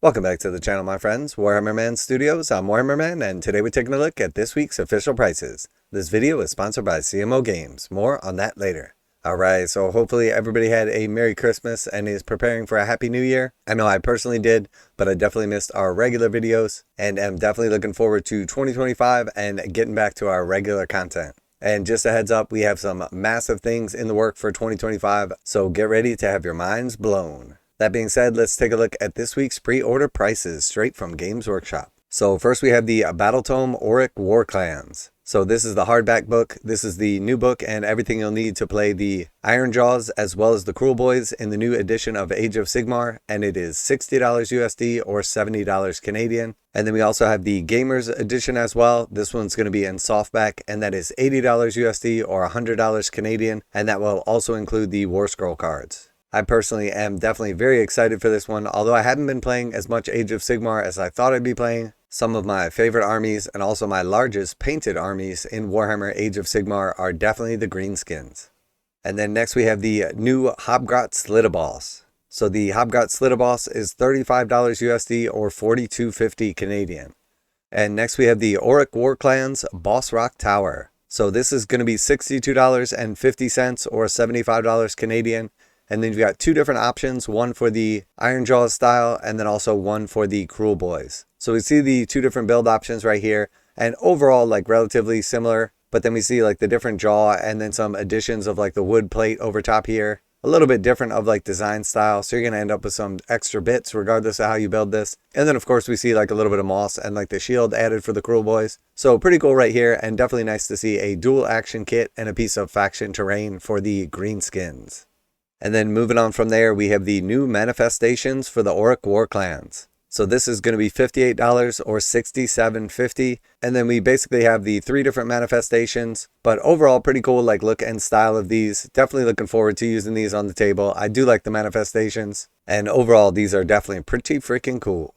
Welcome back to the channel, my friends. Warhammer Man Studios, I'm Warhammer Man, and today we're taking a look at this week's official prices. This video is sponsored by CMO Games. More on that later. Alright, so hopefully everybody had a Merry Christmas and is preparing for a Happy New Year. I know I personally did, but I definitely missed our regular videos, and am definitely looking forward to 2025 and getting back to our regular content. And just a heads up, we have some massive things in the work for 2025, so get ready to have your minds blown. That being said, let's take a look at this week's pre-order prices straight from Games Workshop. So first we have the Battletome Orruk Warclans. So this is the hardback book. This is the new book and everything you'll need to play the Ironjawz as well as the Kool boys in the new edition of Age of Sigmar, and it is $60 USD or $70 Canadian. And then we also have the Gamers edition as well. This one's going to be in softback, and that is $80 USD or $100 Canadian, and that will also include the Warscroll cards. I personally am definitely very excited for this one, although I haven't been playing as much Age of Sigmar as I thought I'd be playing. Some of my favorite armies and also my largest painted armies in Warhammer Age of Sigmar are definitely the Greenskins. And then next we have the new Hobgrot Slittaboss. So the Hobgrot Slittaboss is $35 USD or $42.50 Canadian. And next we have the Orruk Warclans Bossrokk Tower. So this is going to be $62.50 or $75 Canadian. And then you've got two different options, one for the Ironjawz style and then also one for the Kool boys. So we see the two different build options right here, and overall like relatively similar, but then we see like the different jaw and then some additions of like the wood plate over top here. A little bit different of like design style, so you're going to end up with some extra bits regardless of how you build this. And then of course we see like a little bit of moss and like the shield added for the Kool boys. So pretty cool right here, and definitely nice to see a dual action kit and a piece of faction terrain for the Greenskins. And then moving on from there, we have the new manifestations for the Orruk Warclans. So this is going to be $58 or $67.50. And then we basically have the three different manifestations, but overall pretty cool like look and style of these. Definitely looking forward to using these on the table. I do like the manifestations, and overall these are definitely pretty freaking cool.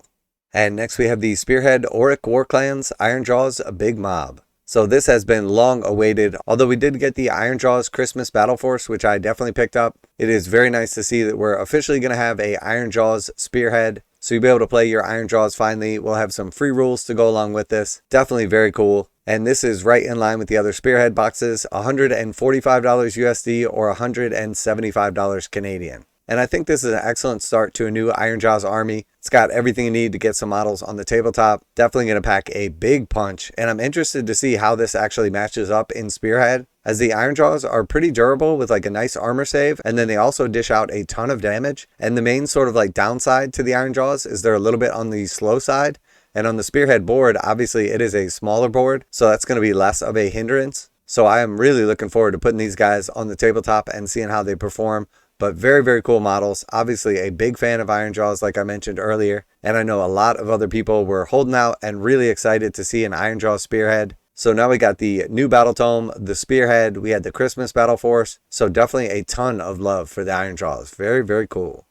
And next we have the Spearhead Orruk Warclans Ironjawz Bigmob. So this has been long awaited, although we did get the Ironjawz Christmas Battle Force, which I definitely picked up. It is very nice to see that we're officially going to have a Ironjawz Spearhead. So you'll be able to play your Ironjawz finally. We'll have some free rules to go along with this. Definitely very cool. And this is right in line with the other Spearhead boxes, $145 USD or $175 Canadian. And I think this is an excellent start to a new Ironjawz army. It's got everything you need to get some models on the tabletop. Definitely going to pack a big punch. And I'm interested to see how this actually matches up in Spearhead, as the Ironjawz are pretty durable with like a nice armor save. And then they also dish out a ton of damage. And the main sort of like downside to the Ironjawz is they're a little bit on the slow side. And on the Spearhead board, obviously it is a smaller board, so that's going to be less of a hindrance. So I am really looking forward to putting these guys on the tabletop and seeing how they perform. But very, very cool models. Obviously a big fan of Ironjawz like I mentioned earlier. And I know a lot of other people were holding out and really excited to see an Ironjawz Spearhead. So now we got the new Battletome, the Spearhead, we had the Christmas Battle Force. So definitely a ton of love for the Ironjawz. Very, very cool.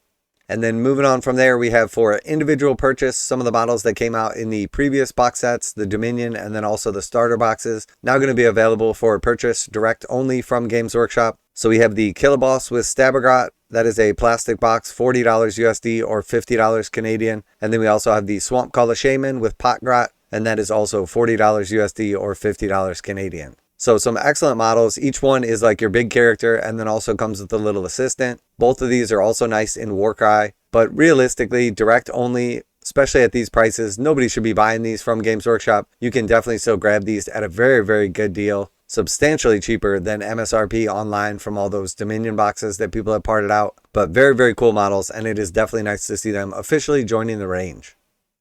And then moving on from there, we have for individual purchase some of the models that came out in the previous box sets, the Dominion, and then also the starter boxes, now going to be available for purchase direct only from Games Workshop. So we have the Killaboss with Stab-grot. That is a plastic box, $40 USD or $50 Canadian. And then we also have the Swampcalla Shaman with Pot-grot, and that is also $40 USD or $50 Canadian. So some excellent models. Each one is like your big character and then also comes with a little assistant. Both of these are also nice in Warcry, but realistically direct only, especially at these prices. Nobody should be buying these from Games Workshop. You can definitely still grab these at a very, very good deal. Substantially cheaper than MSRP online from all those Dominion boxes that people have parted out. But very, very cool models, and it is definitely nice to see them officially joining the range.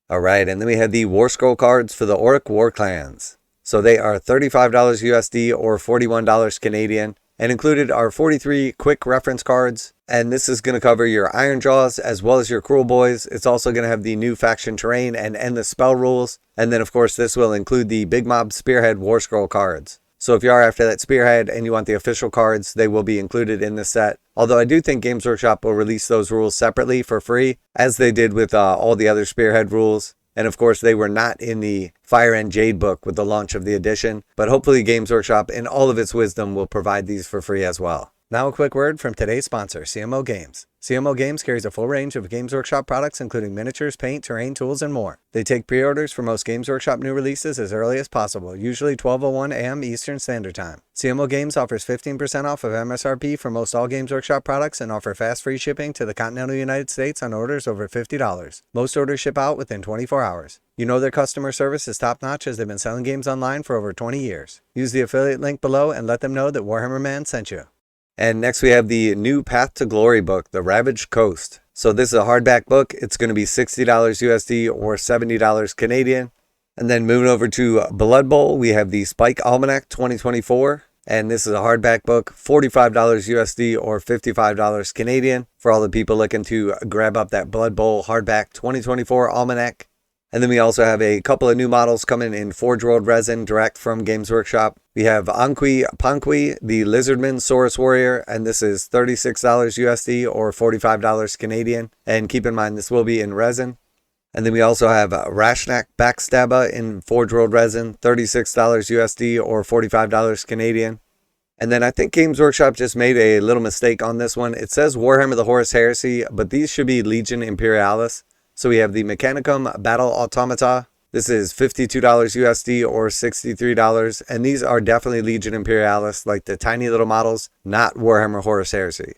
Alright, and then we have the Warscroll cards for the Orruk Warclans. So they are $35 USD or $41 Canadian, and included are 43 quick reference cards. And this is going to cover your Ironjawz as well as your Kool boys. It's also going to have the new faction terrain and endless spell rules. And then of course this will include the Bigmob Spearhead Warscroll cards. So if you are after that Spearhead and you want the official cards, they will be included in this set. Although I do think Games Workshop will release those rules separately for free, as they did with all the other Spearhead rules. And of course, they were not in the Fire and Jade book with the launch of the edition, but hopefully Games Workshop, in all of its wisdom, will provide these for free as well. Now a quick word from today's sponsor, CMO Games. CMO Games carries a full range of Games Workshop products including miniatures, paint, terrain, tools, and more. They take pre-orders for most Games Workshop new releases as early as possible, usually 12:01 a.m. Eastern Standard Time. CMO Games offers 15% off of MSRP for most all Games Workshop products and offer fast free shipping to the continental United States on orders over $50. Most orders ship out within 24 hours. You know their customer service is top-notch as they've been selling games online for over 20 years. Use the affiliate link below and let them know that Warhammer Man sent you. And next we have the new Path to Glory book, The Ravaged Coast. So this is a hardback book. It's going to be $60 USD or $70 Canadian. And then moving over to Blood Bowl, we have the Spike Almanac 2024. And this is a hardback book, $45 USD or $55 Canadian for all the people looking to grab up that Blood Bowl hardback 2024 Almanac. And then we also have a couple of new models coming in Forge World resin direct from Games Workshop. We have Anqi Panqi, the Lizardman Saurus Warrior, and this is $36 USD or $45 Canadian. And keep in mind, this will be in resin. And then we also have Rashnak Backstabba in Forge World resin, $36 USD or $45 Canadian. And then I think Games Workshop just made a little mistake on this one. It says Warhammer the Horus Heresy, but these should be Legion Imperialis. So we have the Mechanicum Battle Automata. This is $52 USD or $63. And these are definitely Legion Imperialis, like the tiny little models, not Warhammer Horus Heresy.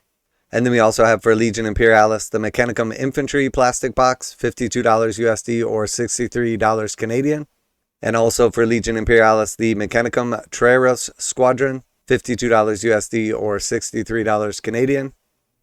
And then we also have for Legion Imperialis, the Mechanicum Infantry plastic box, $52 USD or $63 Canadian. And also for Legion Imperialis, the Mechanicum Traeros Squadron, $52 USD or $63 Canadian.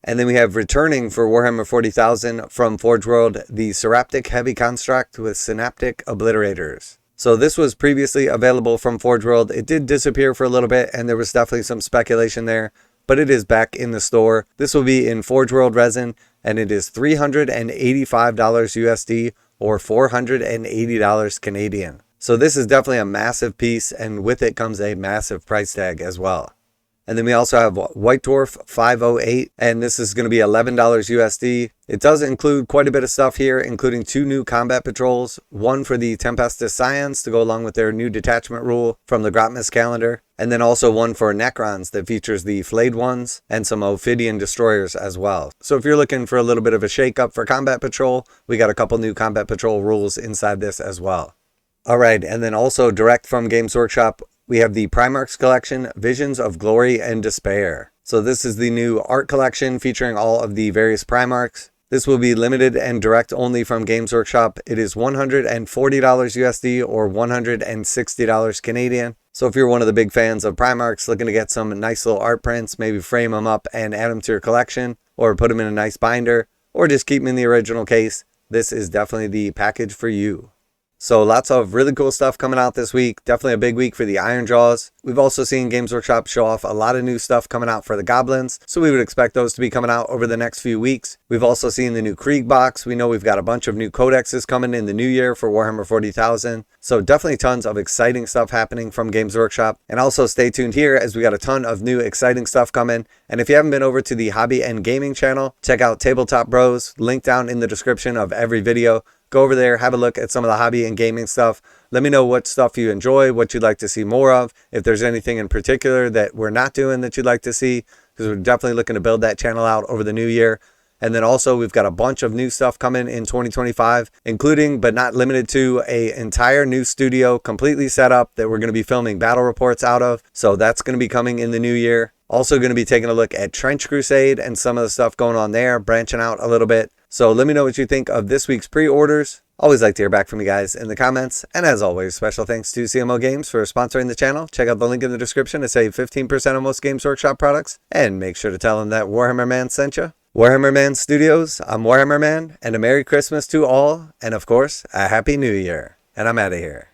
And then we have returning for Warhammer 40,000 from Forge World, the Seraptic Heavy Construct with Synaptic Obliterators. So this was previously available from Forge World. It did disappear for a little bit and there was definitely some speculation there, but it is back in the store. This will be in Forge World resin and it is $385 USD or $480 Canadian. So this is definitely a massive piece and with it comes a massive price tag as well. And then we also have White Dwarf 508, and this is going to be $11 USD. It does include quite a bit of stuff here, including 2 new combat patrols, one for the Tempestus Scions to go along with their new detachment rule from the Grotmas calendar, and then also one for Necrons that features the Flayed Ones and some Ophidian Destroyers as well. So if you're looking for a little bit of a shake-up for combat patrol, we got a couple new combat patrol rules inside this as well. All right, and then also direct from Games Workshop, we have the Primarchs collection, Visions of Glory and Despair. So this is the new art collection featuring all of the various Primarchs. This will be limited and direct only from Games Workshop. It is $140 USD or $160 Canadian. So if you're one of the big fans of Primarchs looking to get some nice little art prints, maybe frame them up and add them to your collection, or put them in a nice binder, or just keep them in the original case, this is definitely the package for you. So lots of really cool stuff coming out this week. Definitely a big week for the Ironjawz. We've also seen Games Workshop show off a lot of new stuff coming out for the Goblins. So we would expect those to be coming out over the next few weeks. We've also seen the new Krieg box. We know we've got a bunch of new codexes coming in the new year for Warhammer 40,000. So definitely tons of exciting stuff happening from Games Workshop. And also stay tuned here as we got a ton of new exciting stuff coming. And if you haven't been over to the Hobby and Gaming channel, check out Tabletop Bros. Link down in the description of every video. Go over there, have a look at some of the hobby and gaming stuff. Let me know what stuff you enjoy, what you'd like to see more of. If there's anything in particular that we're not doing that you'd like to see, because we're definitely looking to build that channel out over the new year. And then also we've got a bunch of new stuff coming in 2025, including but not limited to an entire new studio completely set up that we're going to be filming battle reports out of. So that's going to be coming in the new year. Also going to be taking a look at Trench Crusade and some of the stuff going on there, branching out a little bit. So let me know what you think of this week's pre-orders. Always like to hear back from you guys in the comments. And as always, special thanks to CMO Games for sponsoring the channel. Check out the link in the description to save 15% on most Games Workshop products. And make sure to tell them that Warhammer Man sent you. Warhammer Man Studios, I'm Warhammer Man, and a Merry Christmas to all. And of course, a Happy New Year. And I'm out of here.